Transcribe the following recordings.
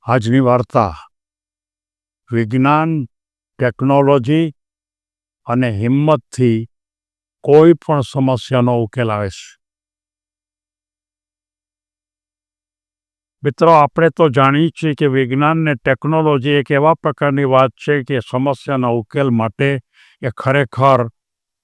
આજની વાર્તા વિજ્ઞાન, ટેકનોલોજી અને હિંમતથી કોઈ પણ સમસ્યાનો ઉકેલ આવે છે. મિત્રો, આપણે તો જાણીએ છીએ કે વિજ્ઞાન ને ટેકનોલોજી એક એવા પ્રકારની વાત છે કે સમસ્યાના ઉકેલ માટે એ ખરેખર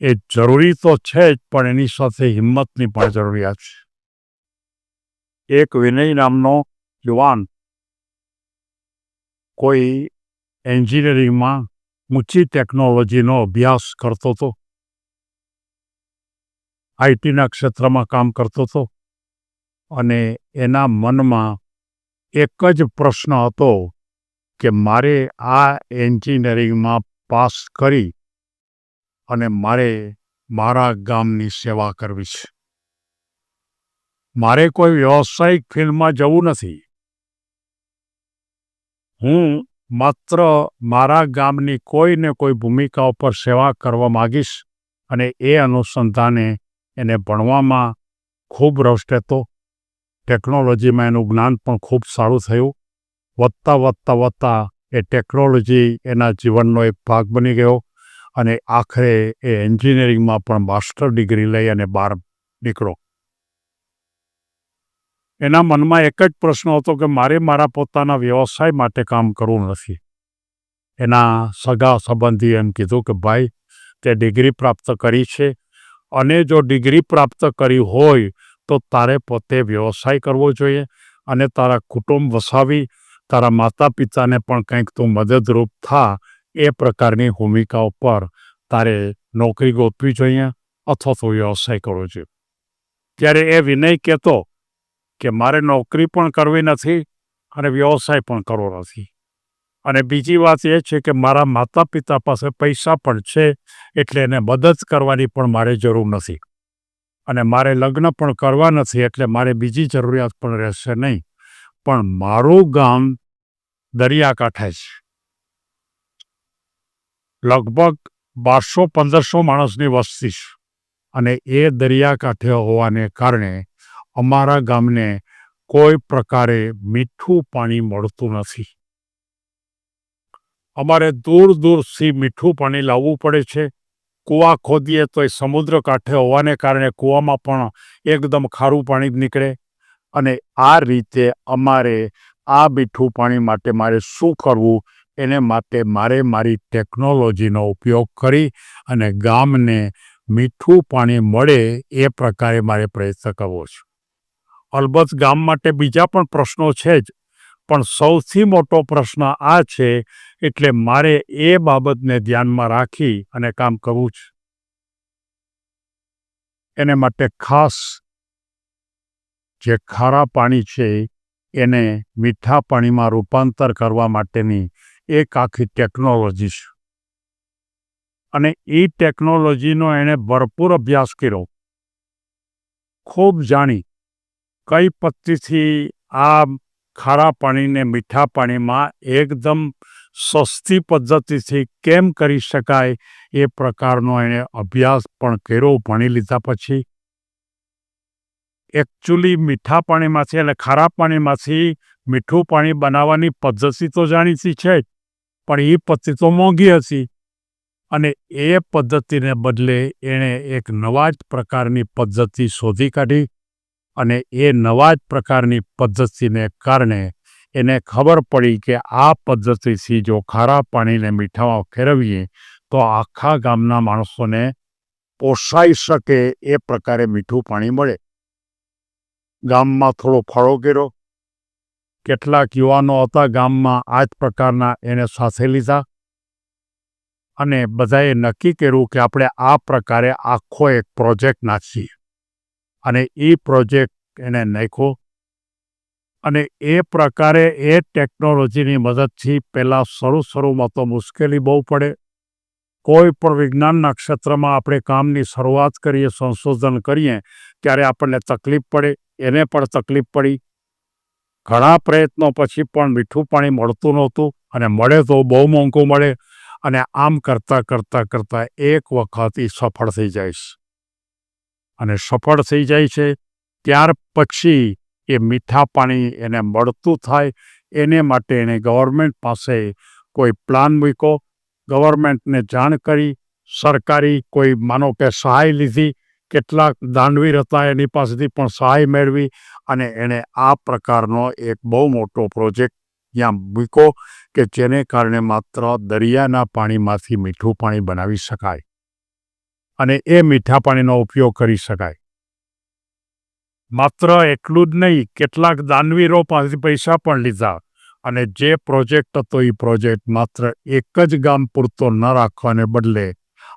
એ જરૂરી તો છે જ, પણ એની સાથે હિંમતની પણ જરૂરિયાત છે. એક વિનય નામનો યુવાન કોઈ એન્જિનિયરિંગમાં ઊંચી ટેકનોલોજીનો અભ્યાસ કરતો હતો, આઈટીના ક્ષેત્રમાં કામ કરતો હતો, અને એના મનમાં એક જ પ્રશ્ન હતો કે મારે આ એન્જિનિયરિંગમાં પાસ કરી અને મારે મારા ગામની સેવા કરવી છે. મારે કોઈ વ્યવસાયિક ફિલ્ડમાં જવું નથી. હું માત્ર મારા ગામની કોઈ ને કોઈ ભૂમિકા ઉપર સેવા કરવા માગીશ. અને એ અનુસંધાને એને ભણવામાં ખૂબ રસ રહેતો. ટેકનોલોજીમાં એનું જ્ઞાન પણ ખૂબ સારું થયું. વધતા એ ટેકનોલોજી એના જીવનનો એક ભાગ બની ગયો, અને આખરે એ એન્જિનિયરિંગમાં પણ માસ્ટર ડિગ્રી લઈ અને બહાર નીકળ્યો. એના મનમાં એક જ પ્રશ્ન હતો કે મારે મારા પોતાના વ્યવસાય માટે કામ કરવું નથી. એના સગા સંબંધી એમ કીધું કે ભાઈ, તે ડિગ્રી પ્રાપ્ત કરી છે, અને જો ડિગ્રી પ્રાપ્ત કરી હોય તો તારે પોતે વ્યવસાય કરવો જોઈએ, અને તારા કુટુંબ વસાવી તારા માતા પિતાને પણ કંઈક તું મદદરૂપ થા, એ પ્રકારની ભૂમિકા ઉપર તારે નોકરી ગોતવી જોઈએ અથવા તો વ્યવસાય કરવો જોઈએ. ત્યારે એ વિનય કહેતો કે મારે નોકરી પણ કરવી નથી અને વ્યવસાય પણ કરવો નથી. અને બીજી વાત એ છે કે મારા માતા પિતા પાસે પૈસા પણ છે, એટલે એને મદદ કરવાની પણ મારે જરૂર નથી. અને મારે લગ્ન પણ કરવા નથી, એટલે મારે બીજી જરૂરિયાત પણ રહેશે નહીં. પણ મારું ગામ દરિયાકાંઠે છે. લગભગ 1200-1500 માણસની વસ્તી છે, અને એ દરિયાકાંઠે હોવાને કારણે અમારા ગામને કોઈ પ્રકારે મીઠું પાણી મળતું નથી. અમારે દૂર દૂરથી મીઠું પાણી લાવવું પડે છે. કૂવા ખોદીએ તો એ સમુદ્ર કાંઠે હોવાને કારણે કૂવામાં પણ એકદમ ખારું પાણી જ નીકળે. અને આ રીતે અમારે આ મીઠું પાણી માટે મારે શું કરવું, એને માટે મારે મારી ટેકનોલોજીનો ઉપયોગ કરી અને ગામને મીઠું પાણી મળે એ પ્રકારે મારે પ્રયત્ન કરવો છે. અલબત્ત ગામ માટે બીજા પણ પ્રશ્નો છે જ, પણ સૌથી મોટો પ્રશ્ન આ છે, એટલે મારે એ બાબતને ધ્યાનમાં રાખી અને કામ કરવું છે. એને માટે ખાસ જે ખારા પાણી છે એને મીઠા પાણીમાં રૂપાંતર કરવા માટેની એક આખી ટેકનોલોજી છે. અને એ ટેકનોલોજીનો એણે ભરપૂર અભ્યાસ કર્યો, ખૂબ જાણી કઈ પદ્ધતિથી આ ખારા પાણીને મીઠા પાણીમાં એકદમ સસ્તી પદ્ધતિથી કેમ કરી શકાય, એ પ્રકારનો એણે અભ્યાસ પણ કર્યો. ભણી લીધા પછી એકચ્યુઅલી મીઠા પાણીમાંથી અને ખારા પાણીમાંથી મીઠું પાણી બનાવવાની પદ્ધતિ તો જાણીતી છે જ, પણ એ પદ્ધતિ તો મોંઘી હતી. અને એ પદ્ધતિને બદલે એણે એક નવા જ પ્રકારની પદ્ધતિ શોધી કાઢી. અને એ નવા જ પ્રકારની પદ્ધતિને કારણે એને ખબર પડી કે આ પદ્ધતિથી જો ખારા પાણીને મીઠામાં ફેરવીએ તો આખા ગામના માણસોને પોસાઈ શકે એ પ્રકારે મીઠું પાણી મળે. ગામમાં થોડો ફાળો કર્યો. કેટલાક યુવાનો હતા ગામમાં, આ જ પ્રકારના એને સાથે લીધા, અને બધાએ નક્કી કર્યું કે આપણે આ પ્રકારે આખો એક પ્રોજેક્ટ નાખીએ. અને એ પ્રોજેક્ટ એને નાખ્યો. અને એ પ્રકારે એ ટેકનોલોજીની મદદથી પહેલાં શરૂમાં તો મુશ્કેલી બહુ પડે. કોઈ પણ વિજ્ઞાનના ક્ષેત્રમાં આપણે કામની શરૂઆત કરીએ, સંશોધન કરીએ, ત્યારે આપણને તકલીફ પડે. એને પણ તકલીફ પડી. ઘણા પ્રયત્નો પછી પણ મીઠું પાણી મળતું નહોતું, અને મળે તો બહુ મોંઘું મળે. અને આમ કરતાં એક વખત એ સફળ થઈ જાય છે. અને સફળ થઈ જાય છે ત્યાર પછી એ મીઠા પાણી એને મળતું થાય. એને માટે એણે ગવર્મેન્ટ પાસે કોઈ પ્લાન મૂક્યો, ગવર્મેન્ટને જાણ કરી, સરકારી કોઈ માનો કે સહાય લીધી, કેટલાક દાનવીર હતા એની પાસેથી પણ સહાય મેળવી અને એણે આ પ્રકારનો એક બહુ મોટો પ્રોજેક્ટ ત્યાં મૂક્યો કે જેને કારણે માત્ર દરિયાના પાણીમાંથી મીઠું પાણી બનાવી શકાય અને એ મીઠા પાણીનો ઉપયોગ કરી શકાય. માત્ર એટલું જ નહીં, કેટલાક દાનવીરો પાસેથી પૈસા પણ લીધા અને જે પ્રોજેક્ટ હતો એ પ્રોજેક્ટ માત્ર એક જ ગામ પૂરતો ન રાખવાને બદલે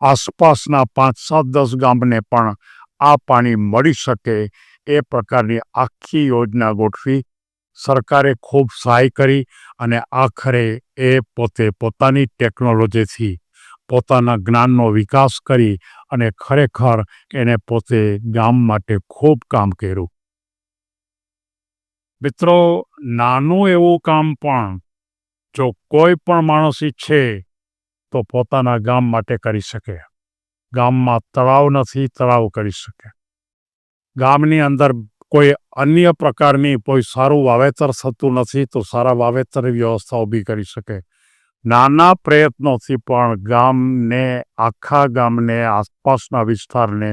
આસપાસના 5-7-10 ગામને પણ આ પાણી મળી શકે એ પ્રકારની આખી યોજના ગોઠવી. સરકારે ખૂબ સહાય કરી અને આખરે એ પોતે પોતાની ટેકનોલોજીથી પોતાના જ્ઞાનનો વિકાસ કરી અને ખરેખર એને પોતે ગામ માટે ખૂબ કામ કર્યું. મિત્રો, નાનું એવું કામ પણ જો કોઈ પણ માણસ ઈચ્છે તો પોતાના ગામ માટે કરી શકે. ગામમાં તળાવ નથી, તળાવ કરી શકે. ગામની અંદર કોઈ અન્ય પ્રકારની કોઈ સારું વાવેતર થતું નથી તો સારા વાવેતરની વ્યવસ્થા ઊભી કરી શકે. નાના પ્રયત્નોથી પણ ગામને, આખા ગામને, આસપાસના વિસ્તારને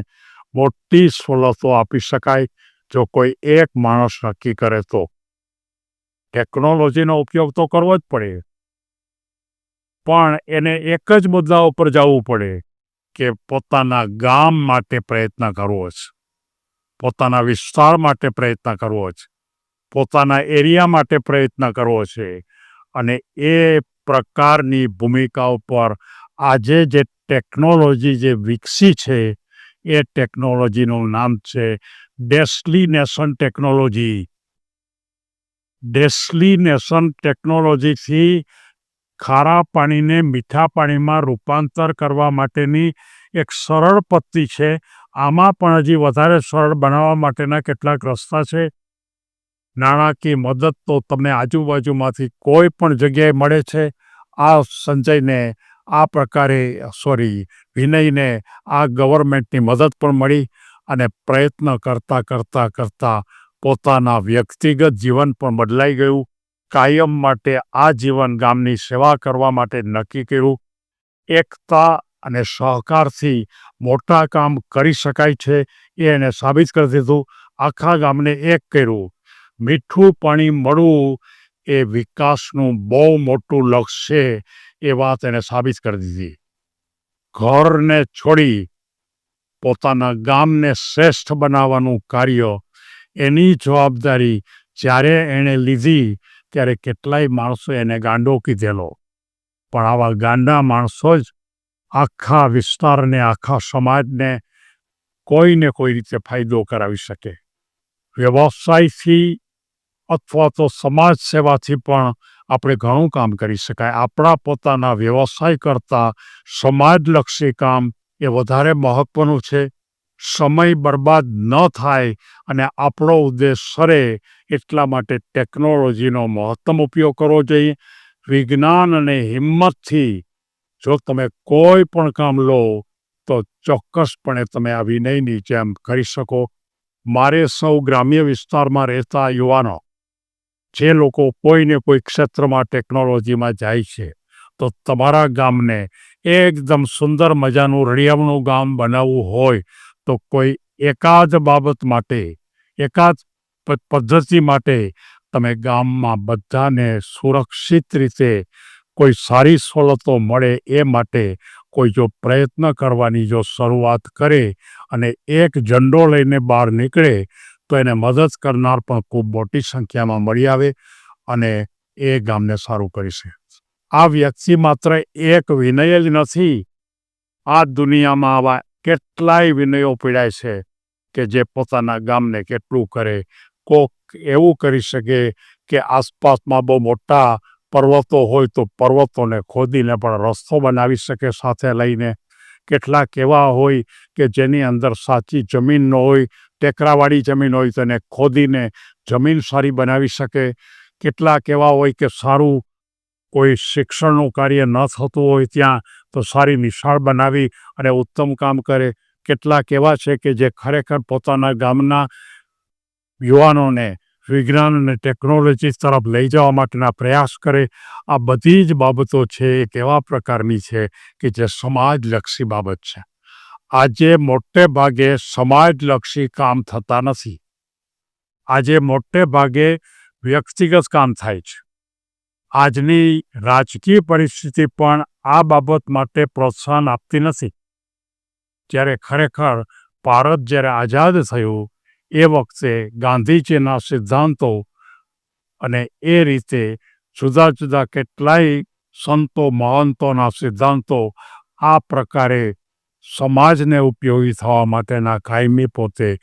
મોટી સવલતો આપી શકાય જો કોઈ એક માણસ નક્કી કરે તો. ટેકનોલોજીનો ઉપયોગ તો કરવો જ પડે, પણ એને એક જ મુદ્દા ઉપર જવું પડે કે પોતાના ગામ માટે પ્રયત્ન કરવો છે, પોતાના વિસ્તાર માટે પ્રયત્ન કરવો છે, પોતાના એરિયા માટે પ્રયત્ન કરવો છે. અને એ પ્રકારની ભૂમિકા ઉપર આજે જે ટેકનોલોજી જે વિકસી છે એ ટેકનોલોજીનું નામ છે ડેસલિનેશન ટેકનોલોજી. ડેસલિનેશન ટેકનોલોજીથી ખારા પાણીને મીઠા પાણીમાં રૂપાંતર કરવા માટેની એક સરળ પદ્ધતિ છે. આમાં પણ હજી વધારે સરળ બનાવવા માટેના કેટલાક રસ્તા છે. નાણાકીય મદદ તો તમને આજુબાજુમાંથી કોઈ પણ જગ્યાએ મળે છે. આ સંજયને આ પ્રકારે વિનયને આ ગવર્મેન્ટની મદદ પણ મળી અને પ્રયત્ન કરતાં પોતાના વ્યક્તિગત જીવન પણ બદલાઈ ગયું. કાયમ માટે આ જીવન ગામની સેવા કરવા માટે નક્કી કર્યું. એકતા અને સહકારથી મોટા કામ કરી શકાય છે એ એને સાબિત કરી દીધું. આખા ગામને એક કર્યું. મીઠું પાણી મળવું એ વિકાસનું બહુ મોટું લક્ષ્ય છે એ વાત એને સાબિત કરી દીધી. ઘરને છોડી પોતાના ગામને શ્રેષ્ઠ બનાવવાનું કાર્ય, એની જવાબદારી જ્યારે એણે લીધી ત્યારે કેટલાય માણસો એને ગાંડો કીધેલો, પણ આવા ગાંડા માણસો જ આખા વિસ્તારને, આખા સમાજને કોઈને કોઈ રીતે ફાયદો કરાવી શકે. વ્યવસાયથી અથવા તો સમાજ સેવાથી પણ આપણે ઘણું કામ કરી શકાય. આપણા પોતાના વ્યવસાય કરતાં સમાજલક્ષી કામ એ વધારે મહત્ત્વનું છે. સમય બરબાદ ન થાય અને આપણો ઉદ્દેશ સરે એટલા માટે ટેકનોલોજીનો મહત્તમ ઉપયોગ કરવો જોઈએ. વિજ્ઞાન અને હિંમતથી જો તમે કોઈ પણ કામ લો તો ચોક્કસપણે તમે આ વિનયની જેમ કરી શકો. મારે સૌ ગ્રામ્ય વિસ્તારમાં રહેતા યુવાનો, જે લોકો કોઈને કોઈ ક્ષેત્રમાં ટેકનોલોજીમાં જાય છે, તો તમારા ગામને એકદમ સુંદર મજાનું રળિયામણું ગામ બનાવવું હોય તો કોઈ એકાદ બાબત માટે, એકાદ પદ્ધતિ માટે તમે ગામમાં બધાને સુરક્ષિત રીતે કોઈ સારી સવલતો મળે એ માટે કોઈ જો પ્રયત્ન કરવાની જો શરૂઆત કરે અને એક ઝંડો લઈને બહાર નીકળે તો એને મદદ કરનાર પણ ખૂબ મોટી સંખ્યામાં મળી આવે અને એ ગામને સારું કરી શકે. આ વ્યક્તિ માત્ર એક વિનય જ નથી. આ દુનિયામાં આવા કેટલાય વિનયો પીડાય છે કે જે પોતાના ગામને કેટલું કરે. કોક એવું કરી શકે કે આસપાસમાં બહુ મોટા પર્વતો હોય તો પર્વતોને ખોદીને પણ રસ્તો બનાવી શકે સાથે લઈને. કેટલાક એવા હોય કે જેની અંદર સાચી જમીન ન હોય, ટેકરાવાળી જમીન હોય તેને ખોદીને જમીન સારી બનાવી શકે. કેટલાક એવા હોય કે સારું કોઈ શિક્ષણનું કાર્ય ન થતું હોય ત્યાં તો સારી નિશાળ બનાવી અને ઉત્તમ કામ કરે. કેટલાક એવા છે કે જે ખરેખર પોતાના ગામના યુવાનોને વિજ્ઞાન અને ટેકનોલોજી તરફ લઈ જવા માટેના પ્રયાસ કરે. આ બધી જ બાબતો છે એ કેવા પ્રકારની છે કે જે સમાજલક્ષી બાબત છે. આજે મોટે ભાગે સમાજલક્ષી કામ થતા નથી. આજે મોટે ભાગે વ્યક્તિગત કામ થાય છે. આજની રાજકીય પરિસ્થિતિ પણ આ બાબત માટે પ્રોત્સાહન આપતી નથી. જ્યારે ખરેખર ભારત જ્યારે આઝાદ થયું એ વખતે ગાંધીજીના સિદ્ધાંતો અને એ રીતે જુદા જુદા કેટલાય સંતો મહંતોના સિદ્ધાંતો આ પ્રકારે સમાજને ઉપયોગી થવા માટેના કાયમી પોતે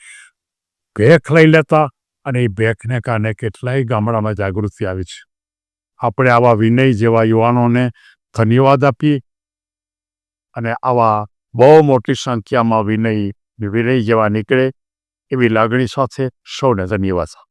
ભેખ લઈ લેતા અને એ ભેખને કારણે કેટલાય ગામડામાં જાગૃતિ આવી છે. આપણે આવા વિનય જેવા યુવાનોને ધન્યવાદ આપીએ અને આવા બહુ મોટી સંખ્યામાં વિનય જેવા નીકળે એવી લાગણી સાથે સૌને ધન્યવાદ.